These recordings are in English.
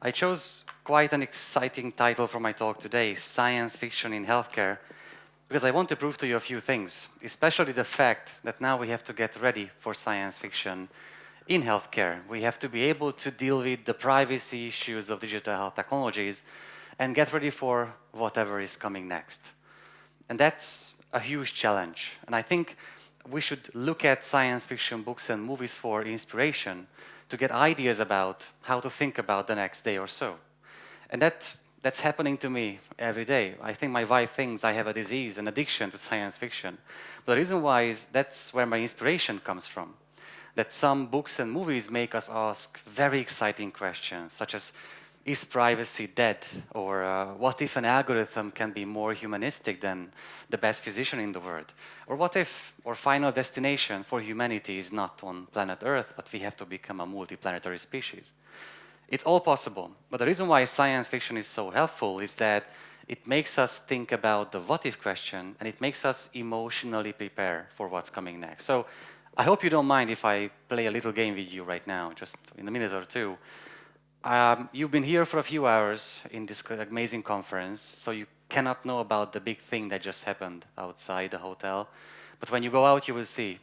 I chose quite an exciting title for my talk today, Science Fiction in Healthcare, because I want to prove to you a few things, especially the fact that now we have to get ready for science fiction in healthcare. We have to be able to deal with the privacy issues of digital health technologies and get ready for whatever is coming next. And that's a huge challenge. And I think we should look at science fiction books and movies for inspiration to get ideas about how to think about the next day or so. And that's happening to me every day. I think my wife thinks I have a disease, an addiction to science fiction. But the reason why is that's where my inspiration comes from. That some books and movies make us ask very exciting questions, such as, is privacy dead? Or what if an algorithm can be more humanistic than the best physician in the world? Or what if our final destination for humanity is not on planet Earth, but we have to become a multiplanetary species? It's all possible, but the reason why science fiction is so helpful is that it makes us think about the what if question, and it makes us emotionally prepare for what's coming next. So I hope you don't mind if I play a little game with you right now, just in a minute or two. You've been here for a few hours in this amazing conference, so you cannot know about the big thing that just happened outside the hotel. But when you go out, you will see.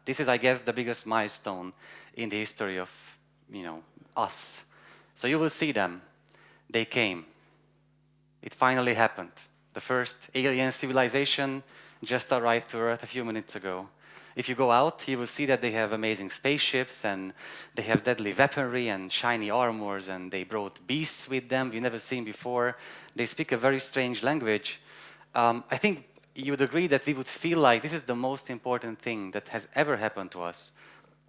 This is, I guess, the biggest milestone in the history of, us. So you will see them. They came. It finally happened. The first alien civilization just arrived to Earth a few minutes ago. If you go out, you will see that they have amazing spaceships and they have deadly weaponry and shiny armors, and they brought beasts with them we've never seen before. They speak a very strange language. I think you would agree that we would feel like this is the most important thing that has ever happened to us.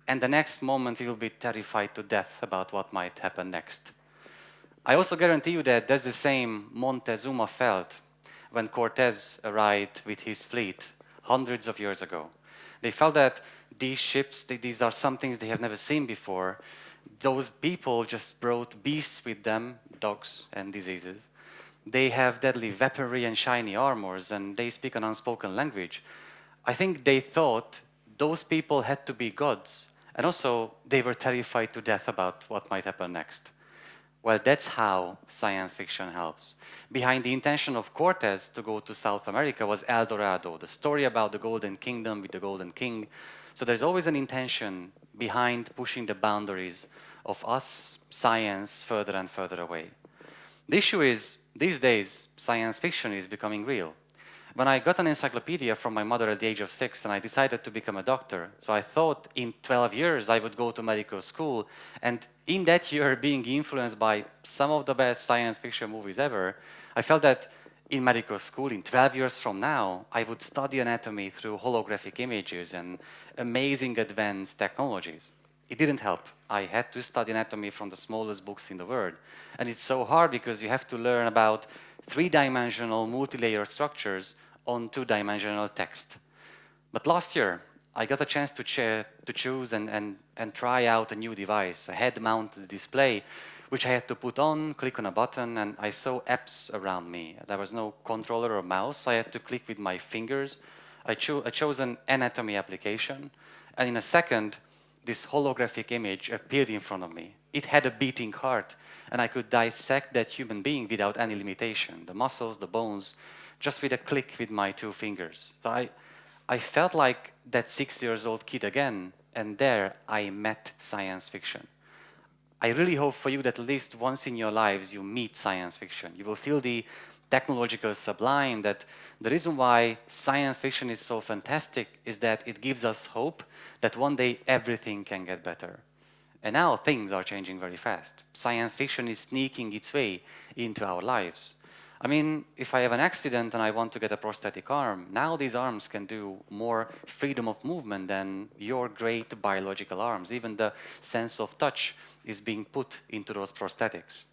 And the next moment we will be terrified to death about what might happen next. I also guarantee you that that's the same Montezuma felt when Cortez arrived with his fleet hundreds of years ago. They felt that these ships, these are some things they have never seen before. Those people just brought beasts with them, dogs and diseases. They have deadly weaponry and shiny armors, and they speak an unspoken language. I think they thought those people had to be gods, and also they were terrified to death about what might happen next. Well, that's how science fiction helps. Behind the intention of Cortez to go to South America was El Dorado, the story about the Golden Kingdom with the Golden King. So there's always an intention behind pushing the boundaries of us, science, further and further away. The issue is, these days, science fiction is becoming real. When I got an encyclopedia from my mother at the age of 6 and I decided to become a doctor, so I thought in 12 years I would go to medical school, and in that year, being influenced by some of the best science fiction movies ever, I felt that in medical school, in 12 years from now, I would study anatomy through holographic images and amazing advanced technologies. It didn't help. I had to study anatomy from the smallest books in the world. And it's so hard because you have to learn about three-dimensional multi-layer structures on two-dimensional text. But last year, I got a chance to choose and try out a new device, a head-mounted display, which I had to put on, click on a button, and I saw apps around me. There was no controller or mouse. I had to click with my fingers. I chose an anatomy application, and in a second, this holographic image appeared in front of me. It had a beating heart, and I could dissect that human being without any limitation, the muscles, the bones, just with a click with my two fingers. So I felt like that 6-year-old kid again, and there I met science fiction. I really hope for you that at least once in your lives you meet science fiction. You will feel the technological sublime, that the reason why science fiction is so fantastic is that it gives us hope that one day everything can get better. And now things are changing very fast. Science fiction is sneaking its way into our lives. I mean, if I have an accident and I want to get a prosthetic arm, now these arms can do more freedom of movement than your great biological arms. Even the sense of touch is being put into those prosthetics.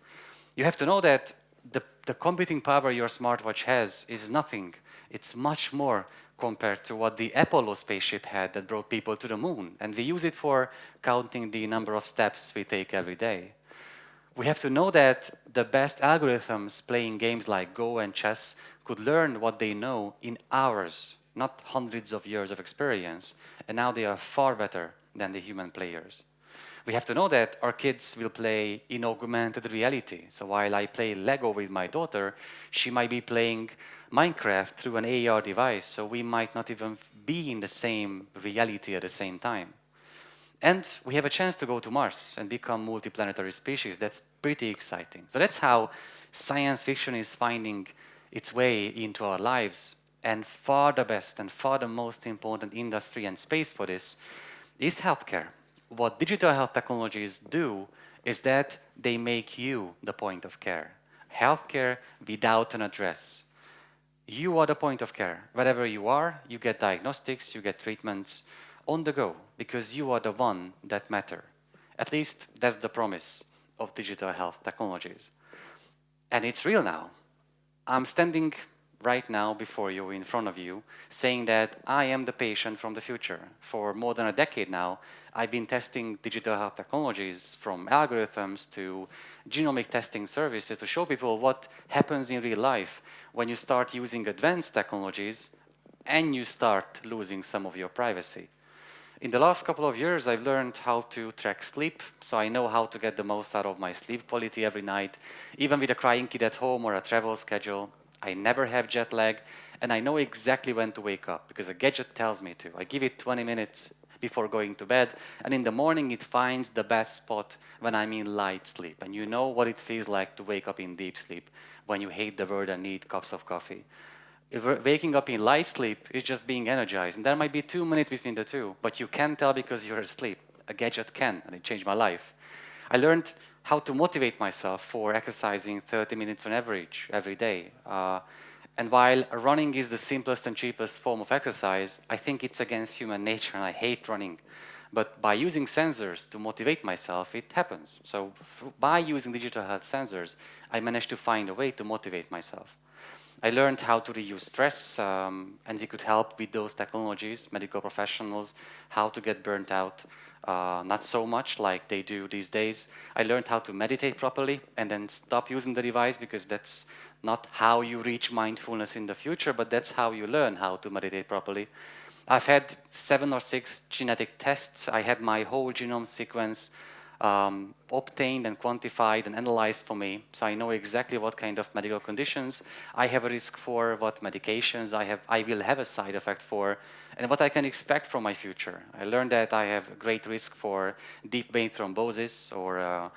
You have to know that the computing power your smartwatch has is nothing. It's much more compared to what the Apollo spaceship had that brought people to the moon. And we use it for counting the number of steps we take every day. We have to know that the best algorithms playing games like Go and chess could learn what they know in hours, not hundreds of years of experience. And now they are far better than the human players. We have to know that our kids will play in augmented reality. So while I play Lego with my daughter, she might be playing Minecraft through an AR device, so we might not even be in the same reality at the same time. And we have a chance to go to Mars and become multiplanetary species. That's pretty exciting. So that's how science fiction is finding its way into our lives. And far the best and far the most important industry and space for this is healthcare. What digital health technologies do is that they make you the point of care. Healthcare without an address. You are the point of care. Wherever you are, you get diagnostics, you get treatments on the go, because you are the one that matter. At least that's the promise of digital health technologies. And it's real now. I'm standing right now before you, in front of you, saying that I am the patient from the future. For more than a decade now, I've been testing digital health technologies, from algorithms to genomic testing services, to show people what happens in real life when you start using advanced technologies and you start losing some of your privacy. In the last couple of years, I've learned how to track sleep, so I know how to get the most out of my sleep quality every night. Even with a crying kid at home or a travel schedule, I never have jet lag, and I know exactly when to wake up, because a gadget tells me to. I give it 20 minutes before going to bed, and in the morning it finds the best spot when I'm in light sleep. And you know what it feels like to wake up in deep sleep, when you hate the word and need cups of coffee. If waking up in light sleep is just being energized, and there might be 2 minutes between the two, but you can't tell because you're asleep. A gadget can, and it changed my life. I learned how to motivate myself for exercising 30 minutes on average every day. And while running is the simplest and cheapest form of exercise, I think it's against human nature, and I hate running. But by using sensors to motivate myself, it happens. So by using digital health sensors, I managed to find a way to motivate myself. I learned how to reduce stress, and we could help with those technologies, medical professionals, how to get burnt out, not so much like they do these days. I learned how to meditate properly and then stop using the device, because that's not how you reach mindfulness in the future, but that's how you learn how to meditate properly. I've had 7 or 6 genetic tests. I had my whole genome sequence obtained and quantified and analyzed for me, so I know exactly what kind of medical conditions I have a risk for, what medications I will have a side effect for, and what I can expect from my future. I learned that I have a great risk for deep vein thrombosis, or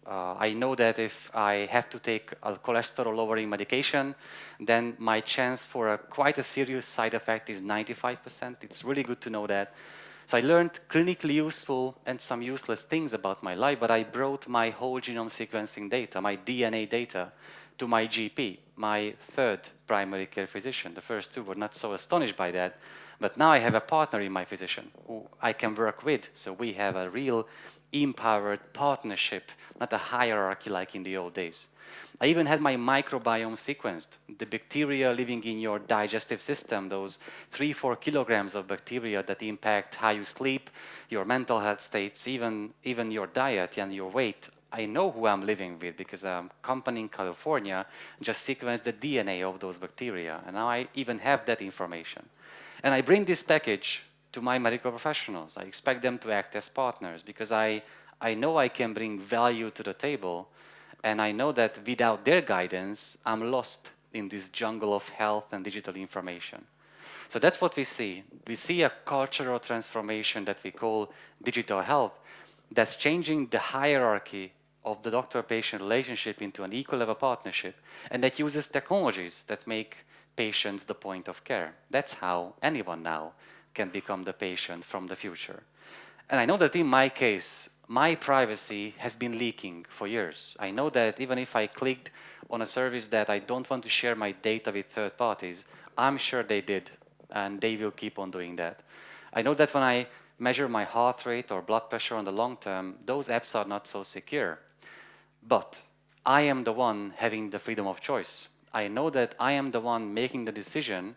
I know that if I have to take a cholesterol-lowering medication, then my chance for quite a serious side effect is 95%. It's really good to know that. So I learned clinically useful and some useless things about my life, but I brought my whole genome sequencing data, my DNA data, to my GP, my third primary care physician. The first two were not so astonished by that, but now I have a partner in my physician who I can work with, so we have a real empowered partnership, not a hierarchy like in the old days. I even had my microbiome sequenced, the bacteria living in your digestive system, those 3-4 kilograms of bacteria that impact how you sleep, your mental health states, even your diet and your weight. I know who I'm living with, because a company in California just sequenced the DNA of those bacteria, and now I even have that information. And I bring this package to my medical professionals. I expect them to act as partners, because I know I can bring value to the table, and I know that without their guidance, I'm lost in this jungle of health and digital information. So that's what we see. We see a cultural transformation that we call digital health, that's changing the hierarchy of the doctor-patient relationship into an equal level partnership, and that uses technologies that make patients the point of care. That's how anyone now can become the patient from the future. And I know that in my case, my privacy has been leaking for years. I know that even if I clicked on a service that I don't want to share my data with third parties, I'm sure they did, and they will keep on doing that. I know that when I measure my heart rate or blood pressure on the long term, those apps are not so secure. But I am the one having the freedom of choice. I know that I am the one making the decision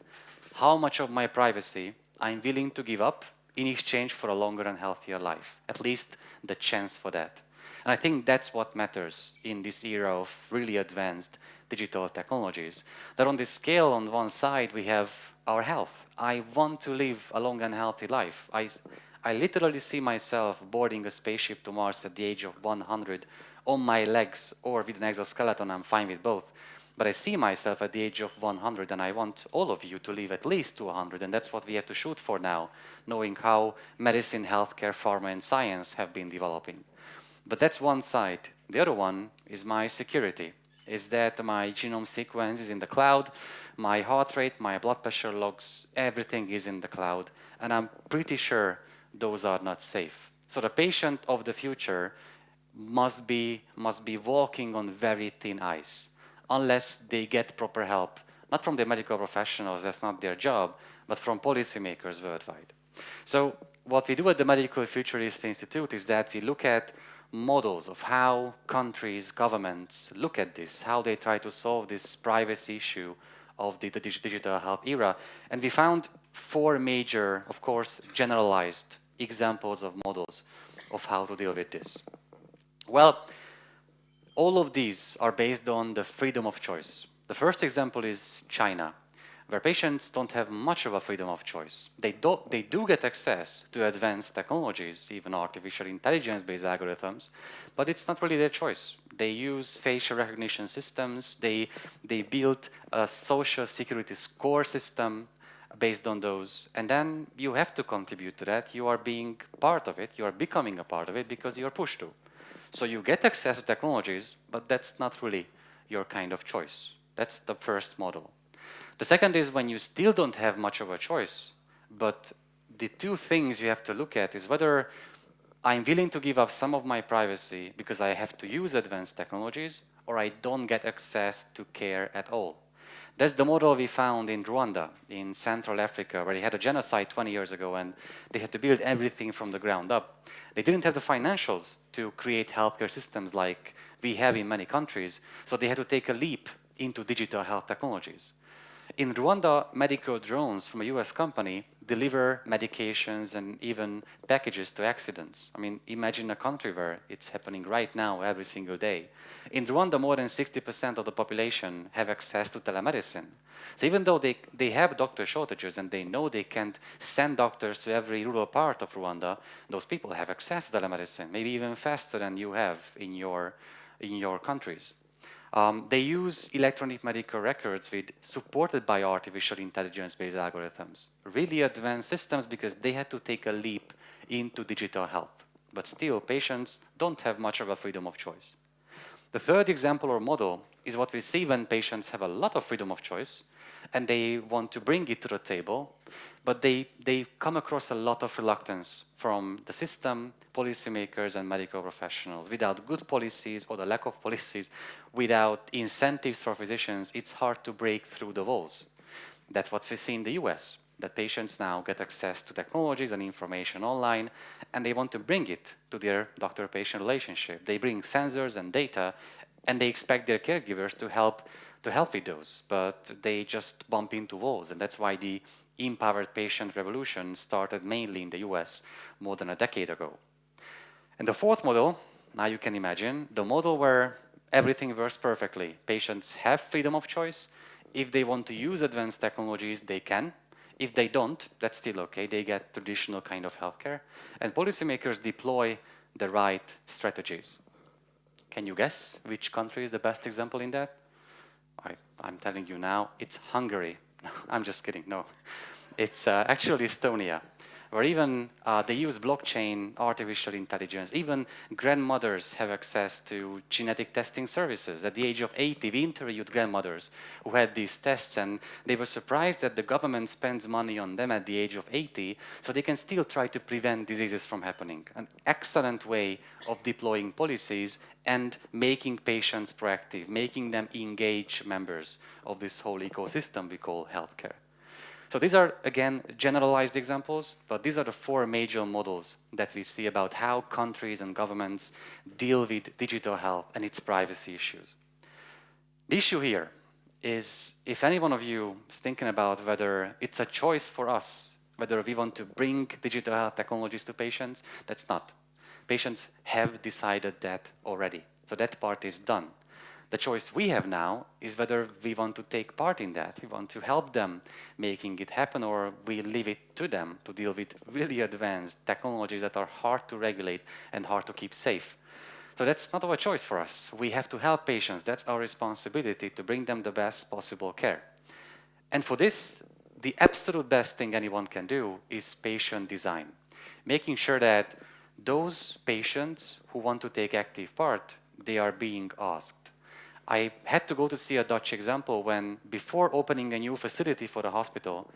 how much of my privacy I'm willing to give up in exchange for a longer and healthier life, at least the chance for that. And I think that's what matters in this era of really advanced digital technologies. That on this scale, on one side, we have our health. I want to live a long and healthy life. I literally see myself boarding a spaceship to Mars at the age of 100 on my legs or with an exoskeleton. I'm fine with both. But I see myself at the age of 100, and I want all of you to live at least to 100, and that's what we have to shoot for now, knowing how medicine, healthcare, pharma, and science have been developing. But that's one side. The other one is my security. Is that my genome sequence is in the cloud, my heart rate, my blood pressure logs, everything is in the cloud, and I'm pretty sure those are not safe. So the patient of the future must be walking on very thin ice, unless they get proper help, not from the medical professionals, that's not their job, but from policymakers worldwide. So what we do at the Medical Futurist Institute is that we look at models of how countries, governments look at this, how they try to solve this privacy issue of the digital health era. And we found 4 major, of course, generalized examples of models of how to deal with this. Well, all of these are based on the freedom of choice. The first example is China, where patients don't have much of a freedom of choice. They do get access to advanced technologies, even artificial intelligence-based algorithms, but it's not really their choice. They use facial recognition systems, they build a social security score system based on those, and then you have to contribute to that. You are being part of it, you are becoming a part of it because you're pushed to. So you get access to technologies, but that's not really your kind of choice. That's the first model. The second is when you still don't have much of a choice, but the 2 things you have to look at is whether I'm willing to give up some of my privacy because I have to use advanced technologies, or I don't get access to care at all. That's the model we found in Rwanda, in Central Africa, where they had a genocide 20 years ago and they had to build everything from the ground up. They didn't have the financials to create healthcare systems like we have in many countries, so they had to take a leap into digital health technologies. In Rwanda, medical drones from a US company deliver medications and even packages to accidents. I mean, imagine a country where it's happening right now every single day. In Rwanda, more than 60% of the population have access to telemedicine. So even though they have doctor shortages and they know they can't send doctors to every rural part of Rwanda, those people have access to telemedicine, maybe even faster than you have in your countries. They use electronic medical records supported by artificial intelligence-based algorithms. Really advanced systems because they had to take a leap into digital health. But still, patients don't have much of a freedom of choice. The third example or model is what we see when patients have a lot of freedom of choice and they want to bring it to the table, but they come across a lot of reluctance from the system, policymakers, and medical professionals. Without good policies or the lack of policies, without incentives for physicians, it's hard to break through the walls. That's what we see in the US, that patients now get access to technologies and information online, and they want to bring it to their doctor-patient relationship. They bring sensors and data, and they expect their caregivers to help with those, but they just bump into walls, and that's why the empowered patient revolution started mainly in the US more than a decade ago. And the fourth model, now you can imagine, the model where everything works perfectly. Patients have freedom of choice. If they want to use advanced technologies, they can. If they don't, that's still okay. They get traditional kind of healthcare. And policymakers deploy the right strategies. Can you guess which country is the best example in that? I'm telling you now, it's Hungary. I'm just kidding, no. It's actually Estonia, where even they use blockchain, artificial intelligence. Even grandmothers have access to genetic testing services. At the age of 80, we interviewed grandmothers who had these tests, and they were surprised that the government spends money on them at the age of 80, so they can still try to prevent diseases from happening. An excellent way of deploying policies and making patients proactive, making them engaged members of this whole ecosystem we call healthcare. So these are, again, generalized examples, but these are the 4 major models that we see about how countries and governments deal with digital health and its privacy issues. The issue here is, if any one of you is thinking about whether it's a choice for us, whether we want to bring digital health technologies to patients, that's not. Patients have decided that already, so that part is done. The choice we have now is whether we want to take part in that. We want to help them making it happen, or we leave it to them to deal with really advanced technologies that are hard to regulate and hard to keep safe. So that's not our choice for us. We have to help patients. That's our responsibility, to bring them the best possible care. And for this, the absolute best thing anyone can do is patient design, making sure that those patients who want to take active part, they are being asked. I had to go to see a Dutch example when, before opening a new facility for the hospital,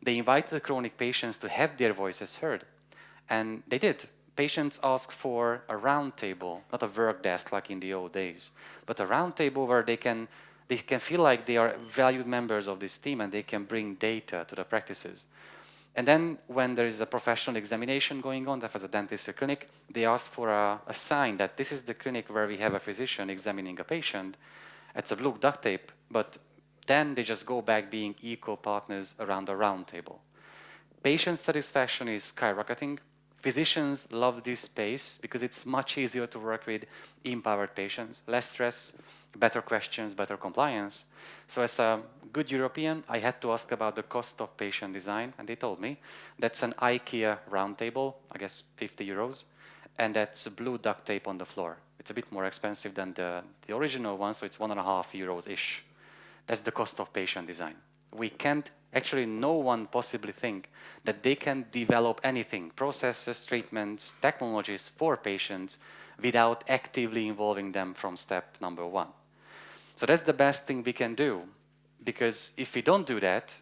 they invited the chronic patients to have their voices heard. And they did. Patients ask for a round table, not a work desk like in the old days, but a round table where they can feel like they are valued members of this team and they can bring data to the practices. And then when there is a professional examination going on, that was a dentistry clinic, they ask for a sign that this is the clinic where we have a physician examining a patient. It's a blue duct tape, but then they just go back being equal partners around a round table. Patient satisfaction is skyrocketing. Physicians love this space because it's much easier to work with empowered patients, less stress, better questions, better compliance. So as a good European, I had to ask about the cost of patient design, and they told me that's an IKEA round table, I guess 50 euros, and that's blue duct tape on the floor. It's a bit more expensive than the original one, so it's 1.5 euros-ish. That's the cost of patient design. We can't, actually no one possibly think that they can develop anything, processes, treatments, technologies for patients without actively involving them from step number one. So that's the best thing we can do, because if we don't do that,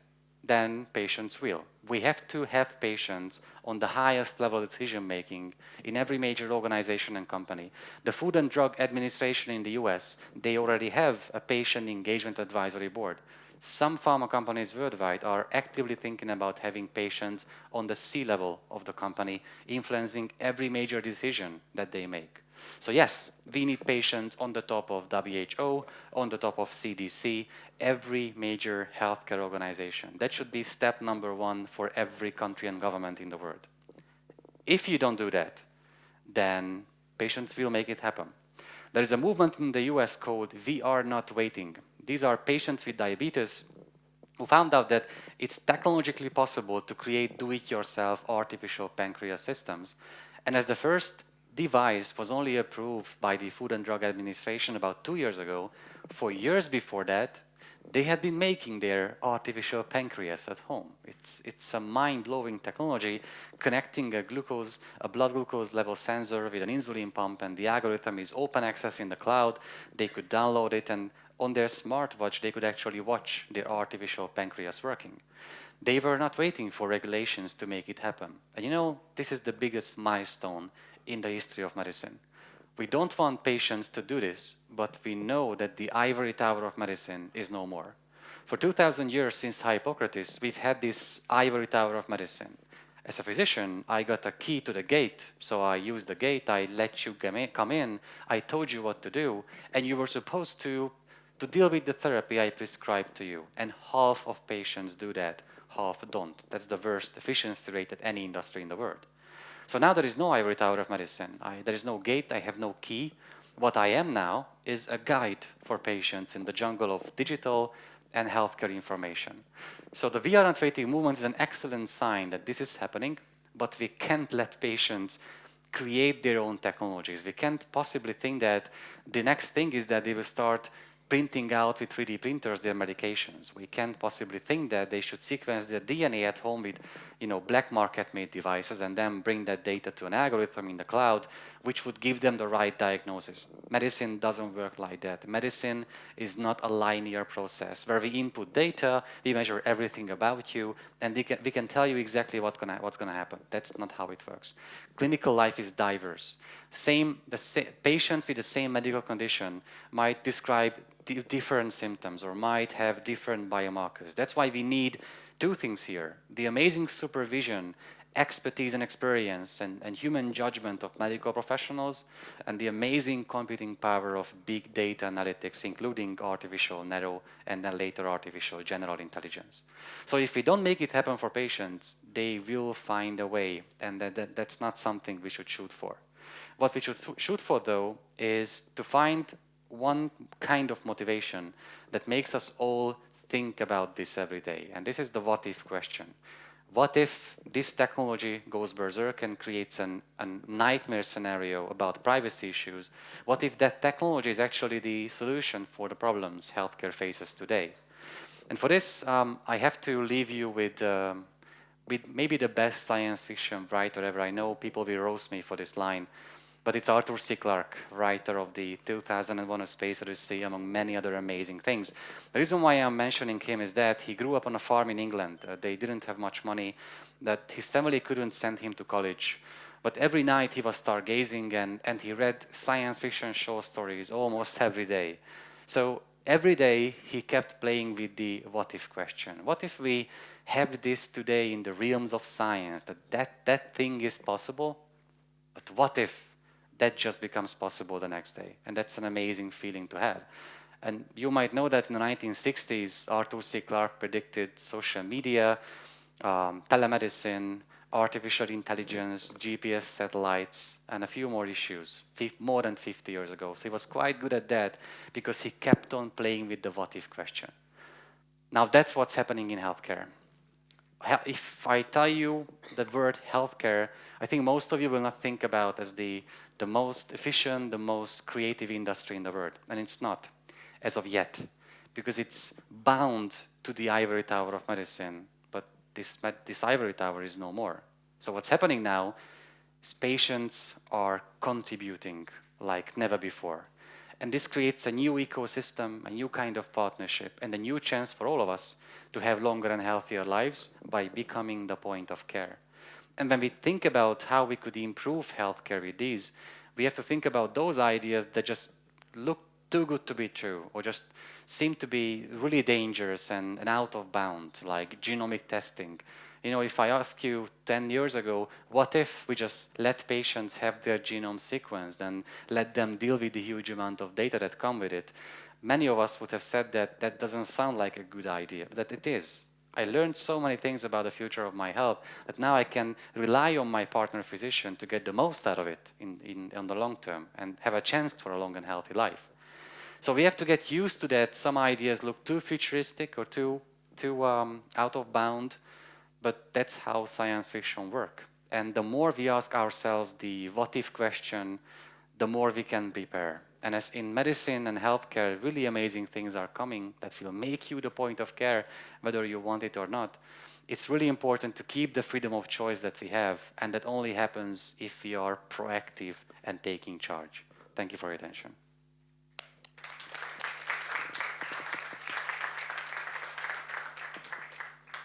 then patients will. We have to have patients on the highest level of decision making in every major organization and company. The Food and Drug Administration in the US, they already have a patient engagement advisory board. Some pharma companies worldwide are actively thinking about having patients on the C-level of the company, influencing every major decision that they make. So yes, we need patients on the top of WHO, on the top of CDC, every major healthcare organization. That should be step number one for every country and government in the world. If you don't do that, then patients will make it happen. There is a movement in the US called We Are Not Waiting. These are patients with diabetes who found out that it's technologically possible to create do-it-yourself artificial pancreas systems. And as the first device was only approved by the Food and Drug Administration about 2 years ago, for years before that, they had been making their artificial pancreas at home. It's a mind-blowing technology, connecting a blood glucose level sensor with an insulin pump, and the algorithm is open access in the cloud. They could download it, and on their smartwatch, they could actually watch their artificial pancreas working. They were not waiting for regulations to make it happen. And you know, this is the biggest milestone in the history of medicine. We don't want patients to do this, but we know that the ivory tower of medicine is no more. For 2,000 years since Hippocrates, we've had this ivory tower of medicine. As a physician, I got a key to the gate, so I used the gate, I let you come in, I told you what to do, and you were supposed to deal with the therapy I prescribed to you. And half of patients do that, half don't. That's the worst efficiency rate at any industry in the world. So now there is no ivory tower of medicine. There is no gate, I have no key. What I am now is a guide for patients in the jungle of digital and healthcare information. So the We Are Not Waiting movement is an excellent sign that this is happening, but we can't let patients create their own technologies. We can't possibly think that the next thing is that they will start printing out with 3D printers their medications. We can't possibly think that they should sequence their DNA at home with, black market made devices and then bring that data to an algorithm in the cloud, which would give them the right diagnosis. Medicine doesn't work like that. Medicine is not a linear process where we input data, we measure everything about you, and we can tell you exactly what's gonna happen. That's not how it works. Clinical life is diverse. Patients with the same medical condition might describe different symptoms or might have different biomarkers. That's why we need two things here: the amazing supervision, expertise and experience and human judgment of medical professionals, and the amazing computing power of big data analytics, including artificial narrow and then later artificial general intelligence. So if we don't make it happen for patients, they will find a way, and that's not something we should shoot for. What we should shoot for, though, is to find one kind of motivation that makes us all think about this every day. And this is the what if question. What if this technology goes berserk and creates a nightmare scenario about privacy issues? What if that technology is actually the solution for the problems healthcare faces today? And for this, I have to leave you with maybe the best science fiction writer ever. I know people will roast me for this line, but it's Arthur C. Clarke, writer of the 2001: A Space Odyssey, among many other amazing things. The reason why I'm mentioning him is that he grew up on a farm in England. They didn't have much money, that his family couldn't send him to college. But every night he was stargazing and he read science fiction short stories almost every day. So every day he kept playing with the what if question. What if we have this today in the realms of science, that thing is possible? But what if that just becomes possible the next day? And that's an amazing feeling to have. And you might know that in the 1960s, Arthur C. Clarke predicted social media, telemedicine, artificial intelligence, GPS satellites, and a few more issues, more than 50 years ago. So he was quite good at that because he kept on playing with the what if question. Now that's what's happening in healthcare. If I tell you the word healthcare, I think most of you will not think about as the most efficient, the most creative industry in the world. And it's not, as of yet, because it's bound to the ivory tower of medicine. But this ivory tower is no more. So what's happening now is patients are contributing like never before. And this creates a new ecosystem, a new kind of partnership, and a new chance for all of us to have longer and healthier lives by becoming the point of care. And when we think about how we could improve healthcare with these, we have to think about those ideas that just look too good to be true, or just seem to be really dangerous and out of bound, like genomic testing. You know, if I ask you 10 years ago, what if we just let patients have their genome sequenced and let them deal with the huge amount of data that come with it? Many of us would have said that that doesn't sound like a good idea, but it is. I learned so many things about the future of my health that now I can rely on my partner physician to get the most out of it in the long term and have a chance for a long and healthy life. So we have to get used to that. Some ideas look too futuristic or too out of bound, but that's how science fiction works. And the more we ask ourselves the what if question, the more we can prepare. And as in medicine and healthcare, really amazing things are coming that will make you the point of care, whether you want it or not. It's really important to keep the freedom of choice that we have, and that only happens if we are proactive and taking charge. Thank you for your attention.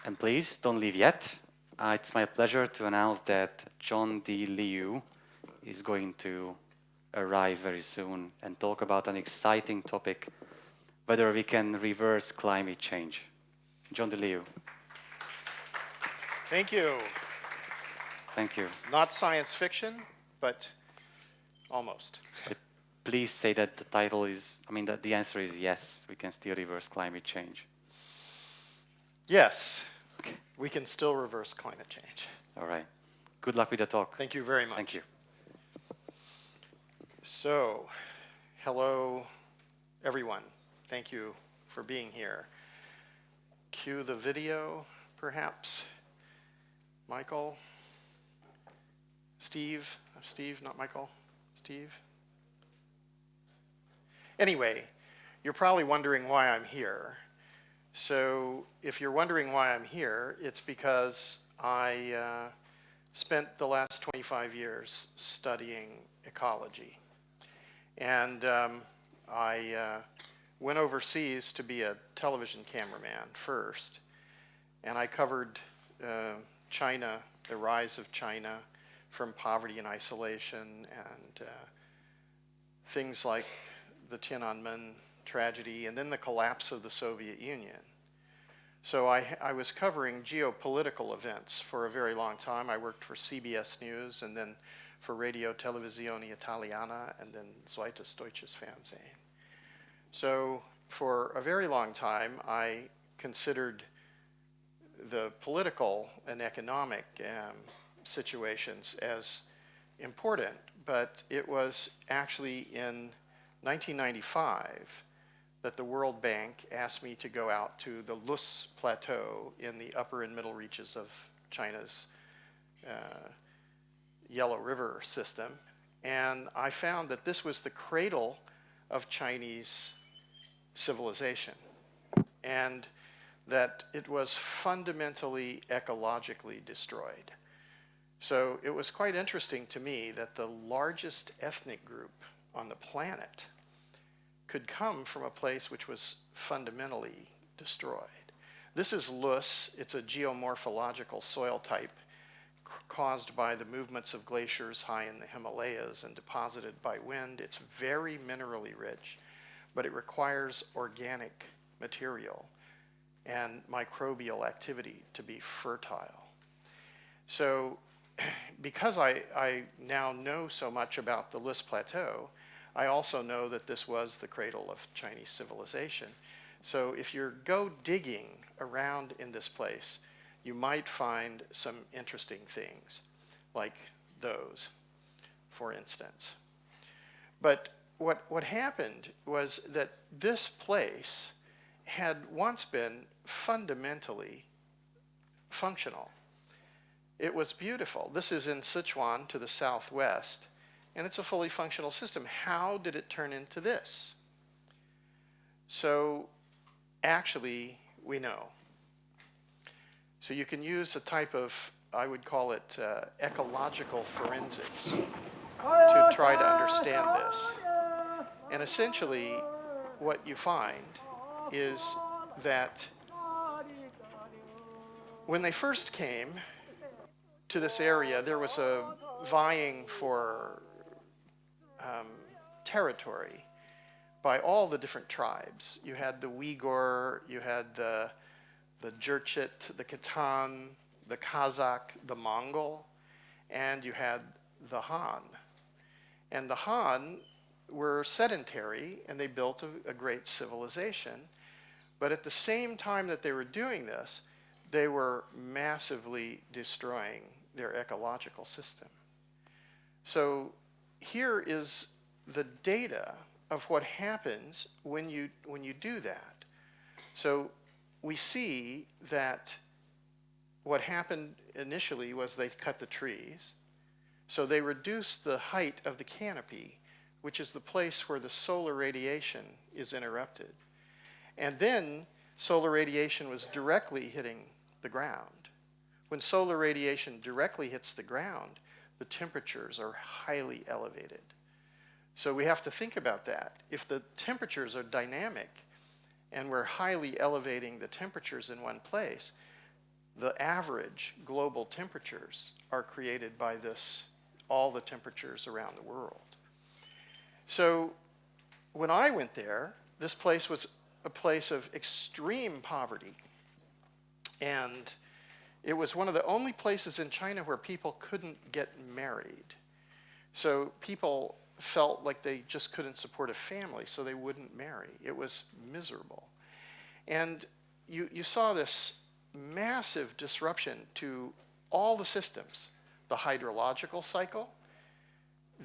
And please don't leave yet. It's my pleasure to announce that John D. Liu is going to arrive very soon and talk about an exciting topic, whether we can reverse climate change. John D. Liu. Thank you. Thank you. Not science fiction, but almost. But please say that the title is, that the answer is yes, we can still reverse climate change. Yes, we can still reverse climate change. All right. Good luck with the talk. Thank you very much. Thank you. So, hello, everyone. Thank you for being here. Cue the video, perhaps. Michael? Steve? Steve, not Michael. Steve? Anyway, you're probably wondering why I'm here. So if you're wondering why I'm here, it's because I spent the last 25 years studying ecology. And I went overseas to be a television cameraman first. And I covered China, the rise of China from poverty and isolation, and things like the Tiananmen tragedy, and then the collapse of the Soviet Union. So I was covering geopolitical events for a very long time. I worked for CBS News, and then for Radio Televisione Italiana, and then Zweites Deutsches Fernsehen. So for a very long time, I considered the political and economic situations as important, but it was actually in 1995 that the World Bank asked me to go out to the Lus Plateau in the upper and middle reaches of China's Yellow River system. And I found that this was the cradle of Chinese civilization, and that it was fundamentally ecologically destroyed. So it was quite interesting to me that the largest ethnic group on the planet could come from a place which was fundamentally destroyed. This is Lus. It's a geomorphological soil type caused by the movements of glaciers high in the Himalayas and deposited by wind. It's very minerally rich, but it requires organic material and microbial activity to be fertile. So because I now know so much about the Lus Plateau, I also know that this was the cradle of Chinese civilization. So if you go digging around in this place, you might find some interesting things, like those, for instance. But what happened was that this place had once been fundamentally functional. It was beautiful. This is in Sichuan to the southwest, and it's a fully functional system. How did it turn into this? So actually, we know. So you can use a type of, I would call it ecological forensics to try to understand this. And essentially, what you find is that when they first came to this area, there was a vying for territory by all the different tribes. You had the Uyghur, you had the Jurchit, the Khitan, the Kazakh, the Mongol, and you had the Han. And the Han were sedentary, and they built a great civilization. But at the same time that they were doing this, they were massively destroying their ecological system. So here is the data of what happens when you do that. So we see that what happened initially was they cut the trees. So they reduced the height of the canopy, which is the place where the solar radiation is interrupted. And then solar radiation was directly hitting the ground. When solar radiation directly hits the ground, the temperatures are highly elevated. So we have to think about that. If the temperatures are dynamic and we're highly elevating the temperatures in one place, the average global temperatures are created by this, all the temperatures around the world. So when I went there, this place was a place of extreme poverty. And it was one of the only places in China where people couldn't get married. So people felt like they just couldn't support a family, so they wouldn't marry. It was miserable. And you saw this massive disruption to all the systems. The hydrological cycle,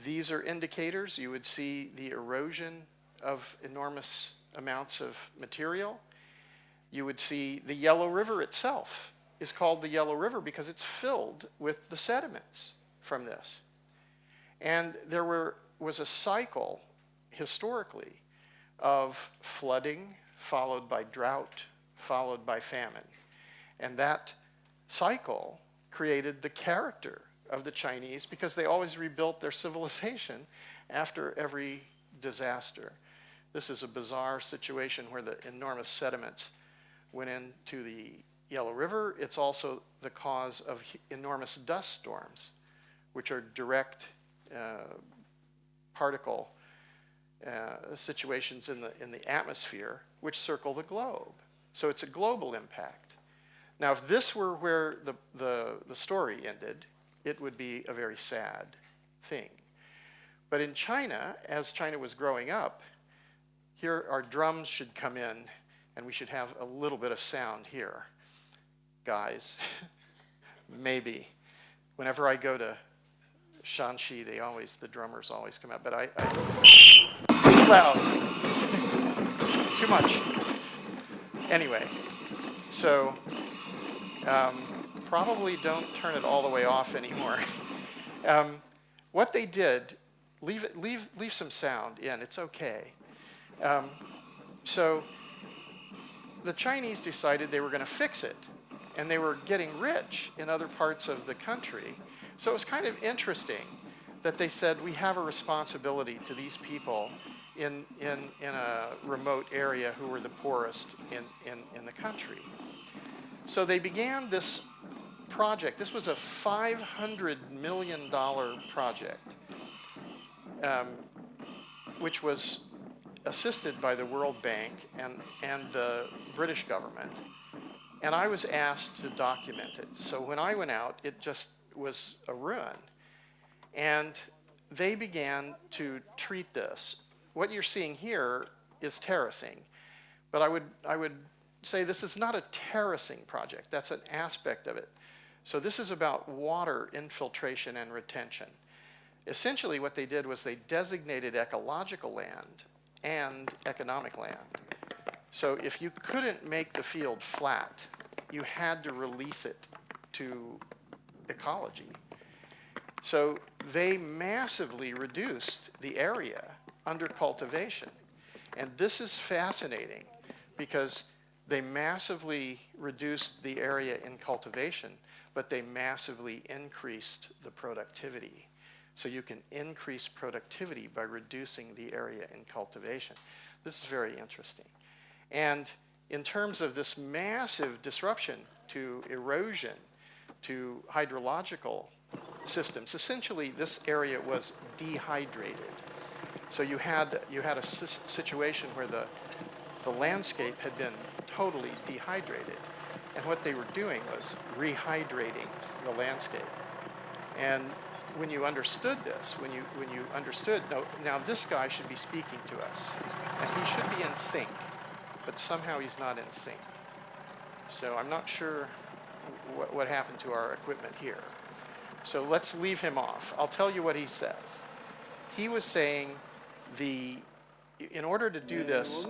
these are indicators. You would see the erosion of enormous amounts of material. You would see the Yellow River itself is called the Yellow River because it's filled with the sediments from this. And there was a cycle historically of flooding followed by drought followed by famine. And that cycle created the character of the Chinese because they always rebuilt their civilization after every disaster. This is a bizarre situation where the enormous sediments went into the Yellow River. It's also the cause of enormous dust storms, which are direct particle situations in the atmosphere, which circle the globe. So it's a global impact. Now, if this were where the story ended, it would be a very sad thing. But in China, as China was growing up, here our drums should come in, and we should have a little bit of sound here. Guys, maybe. Whenever I go to Shanxi, the drummers always come out. But loud. Too much. Anyway, so probably don't turn it all the way off anymore. What they did, leave some sound in. It's okay. So the Chinese decided they were going to fix it, and they were getting rich in other parts of the country. So it was kind of interesting that they said, we have a responsibility to these people in a remote area who were the poorest in the country. So they began this project. This was a $500 million project, which was assisted by the World Bank and the British government. And I was asked to document it. So when I went out, it just was a ruin. And they began to treat this. What you're seeing here is terracing. But I would say this is not a terracing project. That's an aspect of it. So this is about water infiltration and retention. Essentially what they did was they designated ecological land and economic land. So if you couldn't make the field flat, you had to release it to ecology. So they massively reduced the area under cultivation. And this is fascinating because they massively reduced the area in cultivation, but they massively increased the productivity. So you can increase productivity by reducing the area in cultivation. This is very interesting. And in terms of this massive disruption to erosion, to hydrological systems, essentially this area was dehydrated. So you had a situation where the landscape had been totally dehydrated. And what they were doing was rehydrating the landscape. And when you understood this, when you understood, now this guy should be speaking to us, and he should be in sync, but somehow he's not in sync. So I'm not sure what happened to our equipment here. So let's leave him off. I'll tell you what he says. He was saying in order to do this,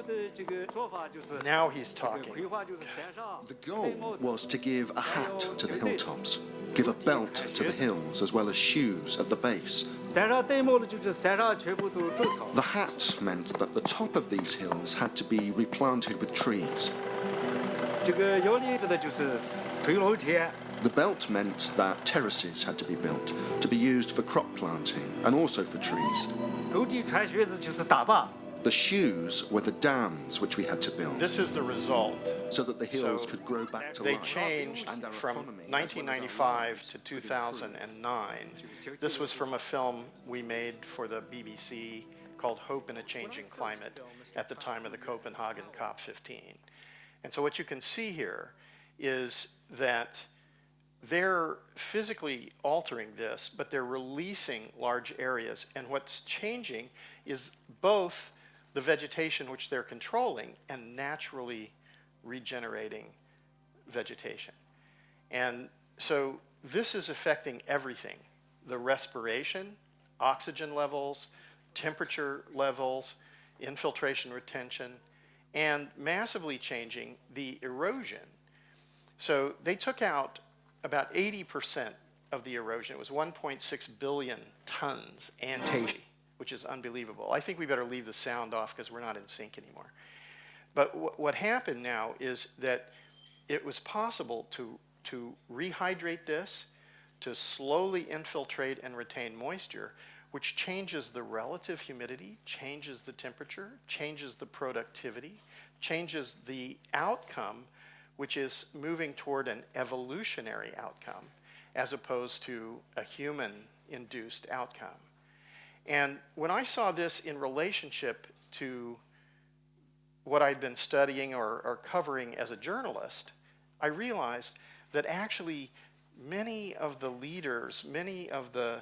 now he's talking. The goal was to give a hat to the hilltops, give a belt to the hills as well as shoes at the base. The hat meant that the top of these hills had to be replanted with trees. The belt meant that terraces had to be built to be used for crop planting and also for trees. The shoes were the dams which we had to build. This is the result. So that the hills could grow back to life. They changed from 1995 to 2009. This was from a film we made for the BBC called Hope in a Changing Climate at the time of the Copenhagen COP15. And so what you can see here is that they're physically altering this, but they're releasing large areas. And what's changing is both the vegetation which they're controlling and naturally regenerating vegetation. And so this is affecting everything: the respiration, oxygen levels, temperature levels, infiltration, retention, and massively changing the erosion. So they took out about 80% of the erosion. It was 1.6 billion tons annually, which is unbelievable. I think we better leave the sound off because we're not in sync anymore. But what happened now is that it was possible to rehydrate this, to slowly infiltrate and retain moisture, which changes the relative humidity, changes the temperature, changes the productivity, changes the outcome, which is moving toward an evolutionary outcome as opposed to a human-induced outcome. And when I saw this in relationship to what I'd been studying or covering as a journalist, I realized that actually many of the leaders, many of the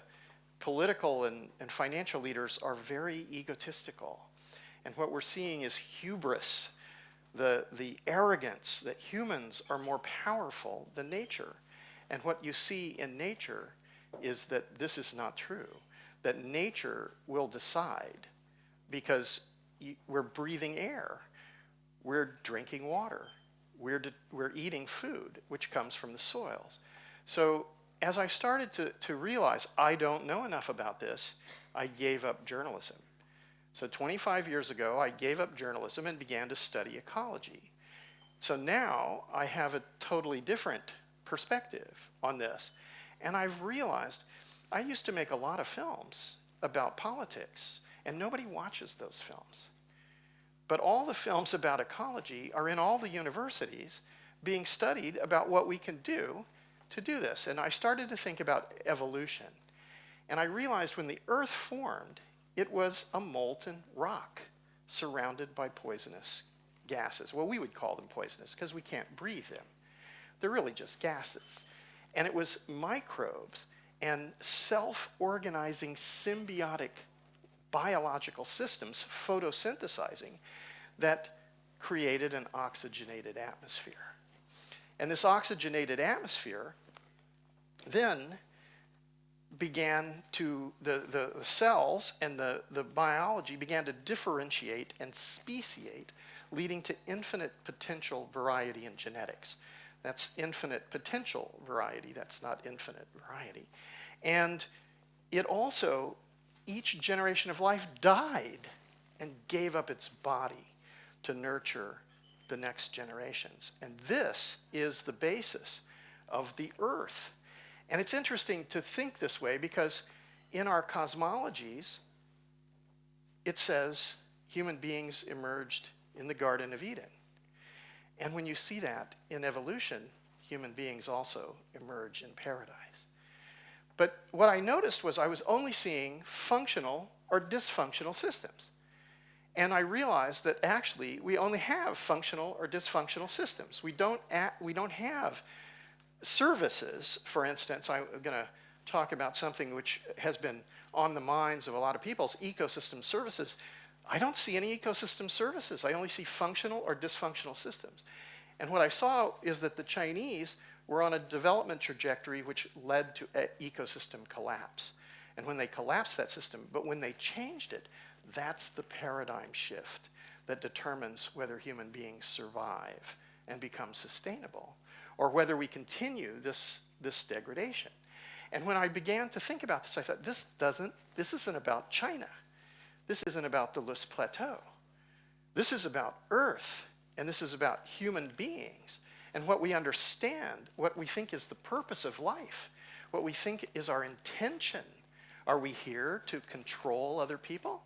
political and financial leaders are very egotistical. And what we're seeing is hubris, the arrogance that humans are more powerful than nature. And what you see in nature is that this is not true, that nature will decide, because we're breathing air. We're drinking water. We're eating food, which comes from the soils. So as I started to realize I don't know enough about this, I gave up journalism. So 25 years ago, I gave up journalism and began to study ecology. So now I have a totally different perspective on this. And I've realized I used to make a lot of films about politics, and nobody watches those films. But all the films about ecology are in all the universities being studied about what we can do to do this. And I started to think about evolution. And I realized when the Earth formed, it was a molten rock surrounded by poisonous gases. Well, we would call them poisonous because we can't breathe them. They're really just gases. And it was microbes and self-organizing symbiotic biological systems photosynthesizing that created an oxygenated atmosphere. And this oxygenated atmosphere then began to, the cells and the biology began to differentiate and speciate, leading to infinite potential variety in genetics. That's infinite potential variety, that's not infinite variety. And it also, each generation of life died and gave up its body to nurture the next generations. And this is the basis of the Earth. And it's interesting to think this way because in our cosmologies, it says human beings emerged in the Garden of Eden. And when you see that in evolution, human beings also emerge in paradise. But what I noticed was I was only seeing functional or dysfunctional systems. And I realized that actually we only have functional or dysfunctional systems. We don't have services. For instance, I'm going to talk about something which has been on the minds of a lot of people's ecosystem services. I don't see any ecosystem services. I only see functional or dysfunctional systems. And what I saw is that the Chinese were on a development trajectory which led to ecosystem collapse. And when they collapsed that system, but when they changed it, that's the paradigm shift that determines whether human beings survive and become sustainable, or whether we continue this degradation. And when I began to think about this, I thought, this isn't about China. This isn't about the Loess Plateau. This is about Earth, and this is about human beings, and what we understand, what we think is the purpose of life, what we think is our intention. Are we here to control other people?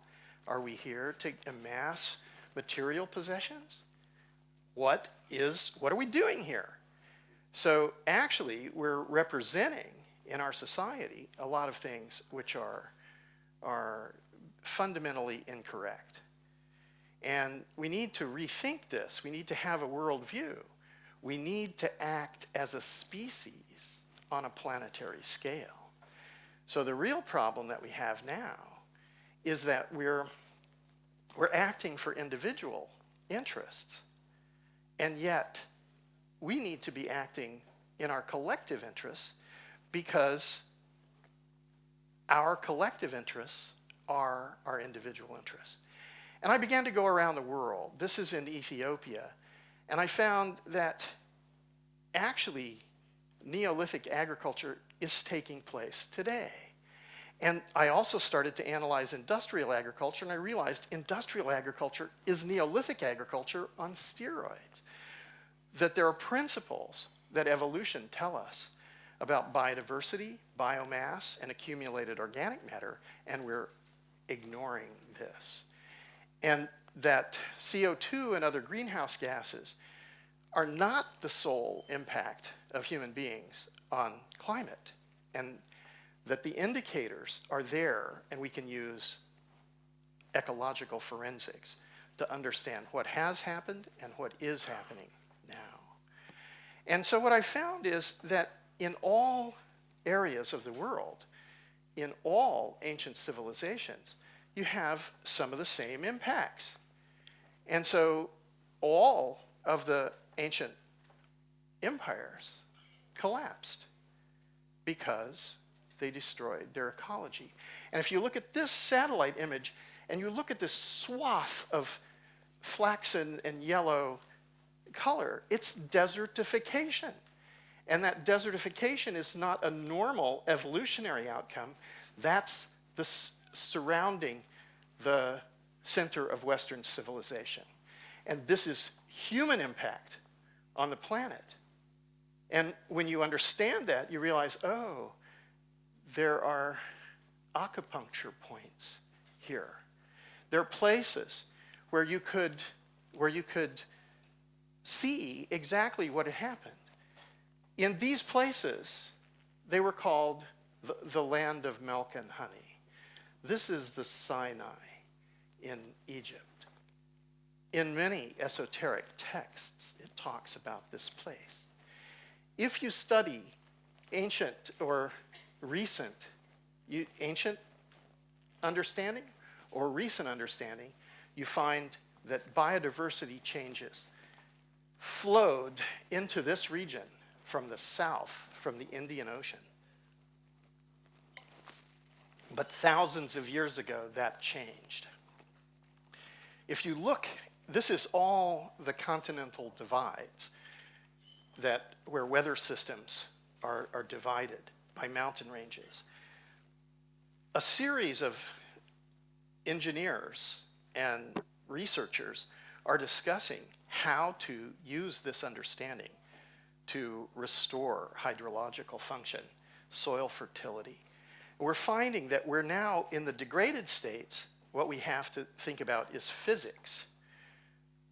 Are we here to amass material possessions? What are we doing here? So actually, we're representing in our society a lot of things which are fundamentally incorrect. And we need to rethink this. We need to have a worldview. We need to act as a species on a planetary scale. So the real problem that we have now is that we're acting for individual interests, and yet we need to be acting in our collective interests because our collective interests are our individual interests. And I began to go around the world. This is in Ethiopia, and I found that actually Neolithic agriculture is taking place today. And I also started to analyze industrial agriculture, and I realized industrial agriculture is Neolithic agriculture on steroids. That there are principles that evolution tell us about biodiversity, biomass, and accumulated organic matter, and we're ignoring this. And that CO2 and other greenhouse gases are not the sole impact of human beings on climate, and that the indicators are there, and we can use ecological forensics to understand what has happened and what is happening now. And so what I found is that in all areas of the world, in all ancient civilizations, you have some of the same impacts. And so all of the ancient empires collapsed because they destroyed their ecology. And if you look at this satellite image, and you look at this swath of flaxen and yellow color, it's desertification. And that desertification is not a normal evolutionary outcome. That's the surrounding the center of Western civilization. And this is human impact on the planet. And when you understand that, you realize, oh, there are acupuncture points here. There are places where you could see exactly what had happened. In these places, they were called the land of milk and honey. This is the Sinai in Egypt. In many esoteric texts, it talks about this place. If you study ancient or recent, ancient understanding or recent understanding, you find that biodiversity changes flowed into this region from the south, from the Indian Ocean. But thousands of years ago, that changed. If you look, this is all the continental divides where weather systems are divided by mountain ranges. A series of engineers and researchers are discussing how to use this understanding to restore hydrological function, soil fertility. We're finding that we're now in the degraded states, what we have to think about is physics.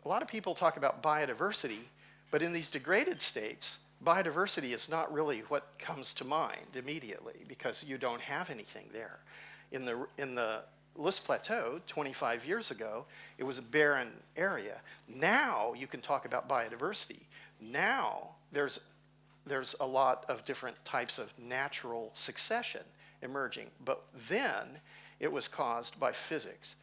A lot of people talk about biodiversity, but in these degraded states, biodiversity is not really what comes to mind immediately because you don't have anything there. In the List Plateau, 25 years ago, it was a barren area. Now you can talk about biodiversity. Now there's a lot of different types of natural succession emerging, but then it was caused by physics.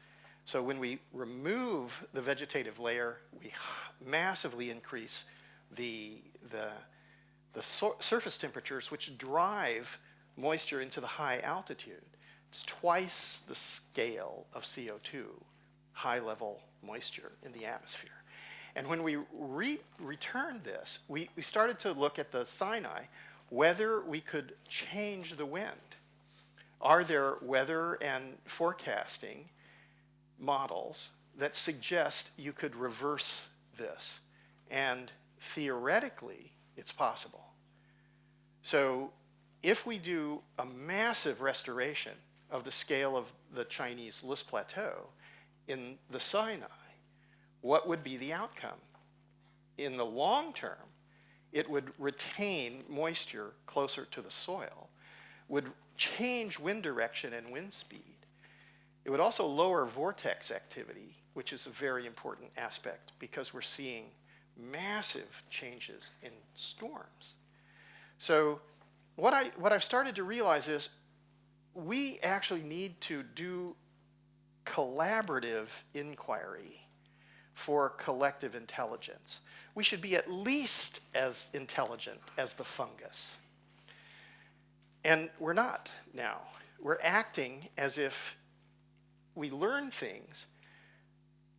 So when we remove the vegetative layer, we massively increase the surface temperatures, which drive moisture into the high altitude. It's twice the scale of CO2, high-level moisture in the atmosphere. And when we returned this, we started to look at the Sinai, whether we could change the wind. Are there weather and forecasting models that suggest you could reverse this? And theoretically, it's possible. So if we do a massive restoration of the scale of the Chinese List Plateau in the Sinai, what would be the outcome? In the long term, it would retain moisture closer to the soil, would change wind direction and wind speed. It would also lower vortex activity, which is a very important aspect because we're seeing massive changes in storms. So what I've started to realize is we actually need to do collaborative inquiry for collective intelligence. We should be at least as intelligent as the fungus. And we're not now. We're acting as if we learn things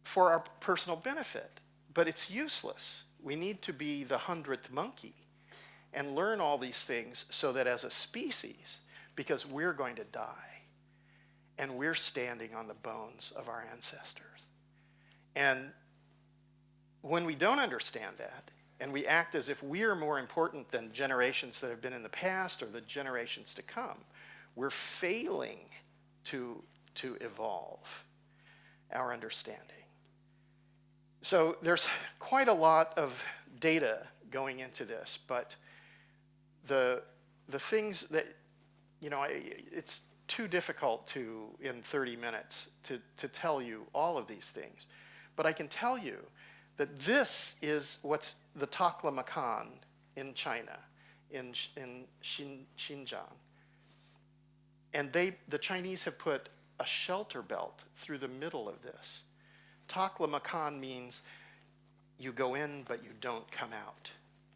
for our personal benefit, but it's useless. We need to be the 100th monkey and learn all these things so that as a species, because we're going to die, and we're standing on the bones of our ancestors. And when we don't understand that, and we act as if we're more important than generations that have been in the past or the generations to come, we're failing to evolve our understanding. So there's quite a lot of data going into this, but the things that, it's too difficult to, in 30 minutes, to tell you all of these things. But I can tell you that this is what's the Taklamakan in China, in Xinjiang. And the Chinese have put a shelter belt through the middle of this. Taklamakan means you go in, but you don't come out.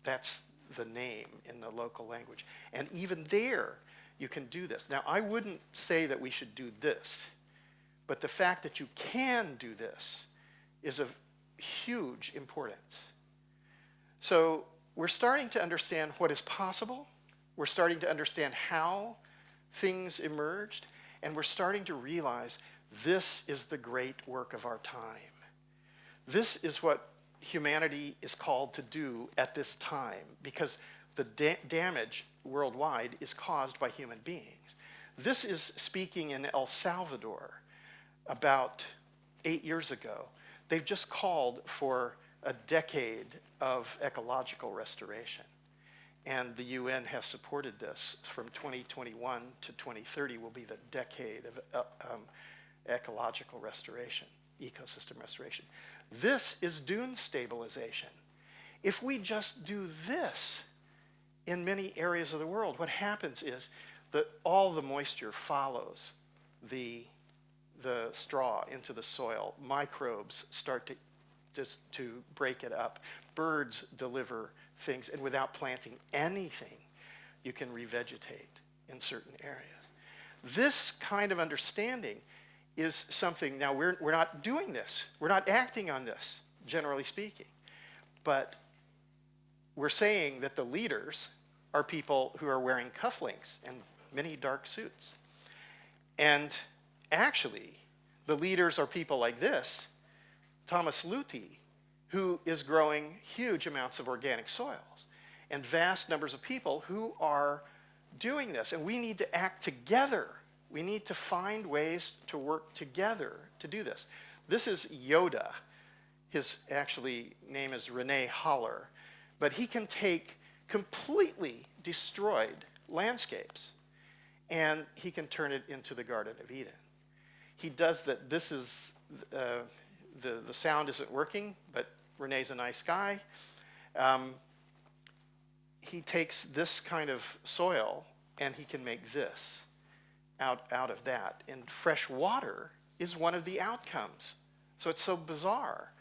That's the name in the local language. And even there, you can do this. Now, I wouldn't say that we should do this, But the fact that you can do this is of huge importance. So we're starting to understand what is possible. We're starting to understand how things emerged. And we're starting to realize this is the great work of our time. This is what humanity is called to do at this time, because the damage worldwide is caused by human beings. This is speaking in El Salvador about 8 years ago. They've just called for a decade of ecological restoration. And the UN has supported this. From 2021 to 2030 will be the decade of ecological restoration, ecosystem restoration. This is dune stabilization. If we just do this in many areas of the world, what happens is that all the moisture follows the straw into the soil. Microbes start to break it up. Birds deliver things, and without planting anything, you can revegetate in certain areas. This kind of understanding is something, now we're not doing this. We're not acting on this, generally speaking. But we're saying that the leaders are people who are wearing cufflinks and many dark suits. And actually, the leaders are people like this, Thomas Luthi, who is growing huge amounts of organic soils, and vast numbers of people who are doing this. And we need to act together. We need to find ways to work together to do this. This is Yoda. His actually name is Rene Haller, but he can take completely destroyed landscapes and he can turn it into the Garden of Eden. He does that. This is, the sound isn't working, but Rene's a nice guy. He takes this kind of soil and he can make this out of that. And fresh water is one of the outcomes. So it's so bizarre.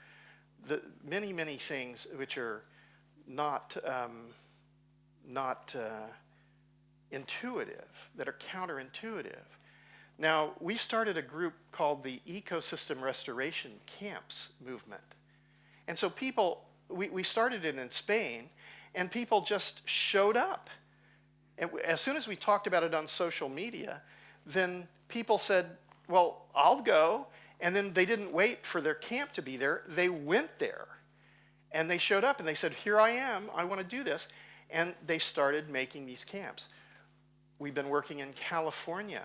The many, many things which are not intuitive, that are counterintuitive. Now, we started a group called the Ecosystem Restoration Camps movement. And so people, we started it in Spain, and people just showed up. And as soon as we talked about it on social media, then people said, well, I'll go. And then they didn't wait for their camp to be there. They went there. And they showed up and they said, here I am, I want to do this. And they started making these camps. We've been working in California,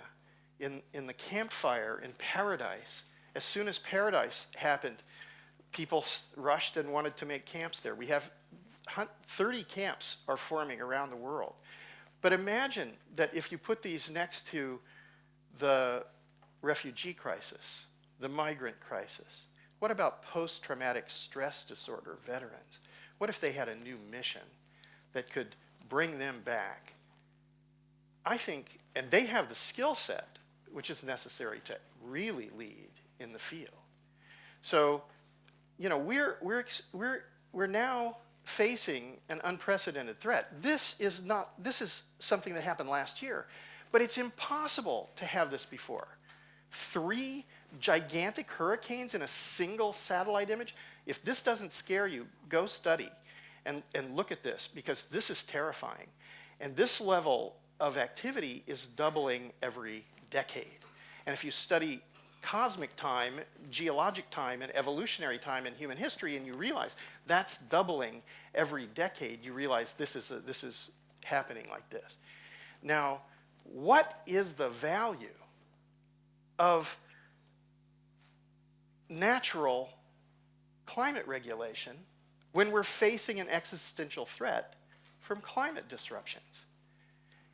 in the campfire in Paradise. As soon as Paradise happened, people rushed and wanted to make camps there. We have 30 camps are forming around the world. But imagine that if you put these next to the refugee crisis, the migrant crisis. What about post-traumatic stress disorder veterans? What if they had a new mission that could bring them back? I think, and they have the skill set which is necessary to really lead in the field. So, you know, we're now facing an unprecedented threat. This is something that happened last year, but it's impossible to have this before. 3 gigantic hurricanes in a single satellite image. If this doesn't scare you, go study and look at this, because this is terrifying. And this level of activity is doubling every decade. And if you study cosmic time, geologic time, and evolutionary time in human history, and you realize that's doubling every decade, you realize this is happening like this. Now, what is the value of natural climate regulation when we're facing an existential threat from climate disruptions?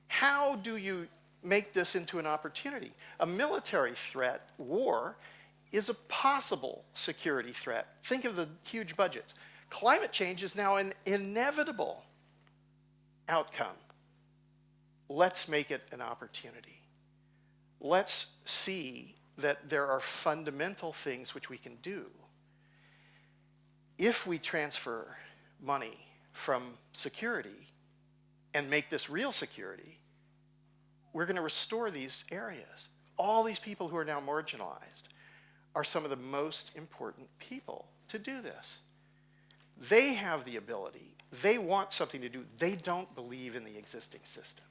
How do you make this into an opportunity? A military threat, war, is a possible security threat. Think of the huge budgets. Climate change is now an inevitable outcome. Let's make it an opportunity. Let's see that there are fundamental things which we can do. If we transfer money from security and make this real security, we're going to restore these areas. All these people who are now marginalized are some of the most important people to do this. They have the ability. They want something to do. They don't believe in the existing system.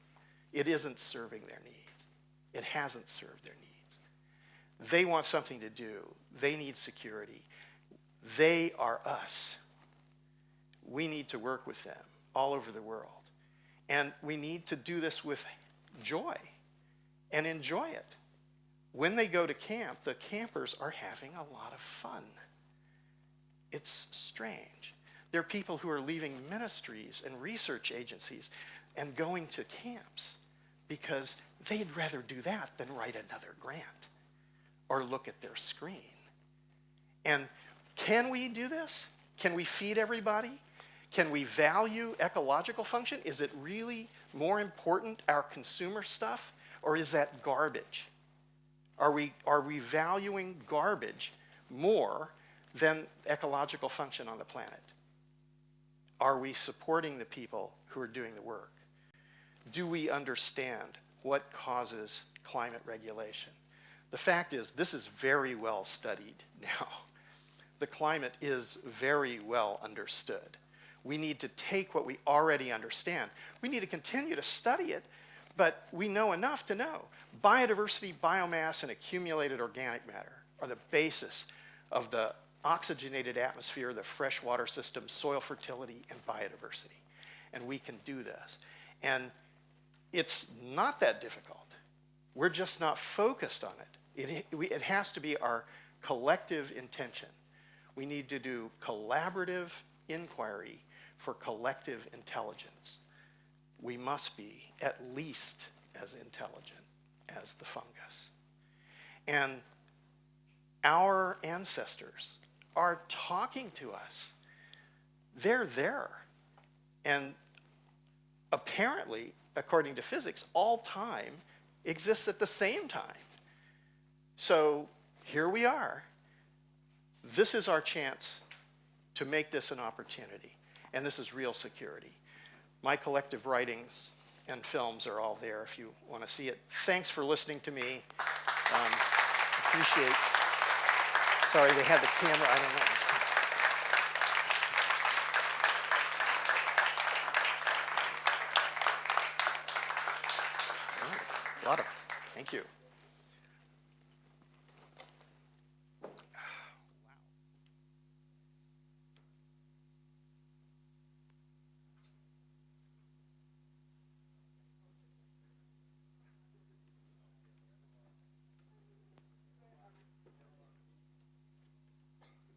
It isn't serving their needs. It hasn't served their needs. They want something to do. They need security. They are us. We need to work with them all over the world. And we need to do this with joy and enjoy it. When they go to camp, the campers are having a lot of fun. It's strange. There are people who are leaving ministries and research agencies and going to camps because they'd rather do that than write another grant or look at their screen. And can we do this? Can we feed everybody? Can we value ecological function? Is it really more important, our consumer stuff, or is that garbage? Are we valuing garbage more than ecological function on the planet? Are we supporting the people who are doing the work? Do we understand what causes climate regulation? The fact is, this is very well studied now. The climate is very well understood. We need to take what we already understand. We need to continue to study it, but we know enough to know. Biodiversity, biomass, and accumulated organic matter are the basis of the oxygenated atmosphere, the freshwater system, soil fertility, and biodiversity. And we can do this. And it's not that difficult. We're just not focused on it. It has to be our collective intention. We need to do collaborative inquiry for collective intelligence. We must be at least as intelligent as the fungus. And our ancestors are talking to us. They're there. And apparently, according to physics, all time exists at the same time. So here we are. This is our chance to make this an opportunity. And this is real security. My collective writings and films are all there if you want to see it. Thanks for listening to me. Appreciate. Sorry, they had the camera. I don't know. A lot of. Thank you.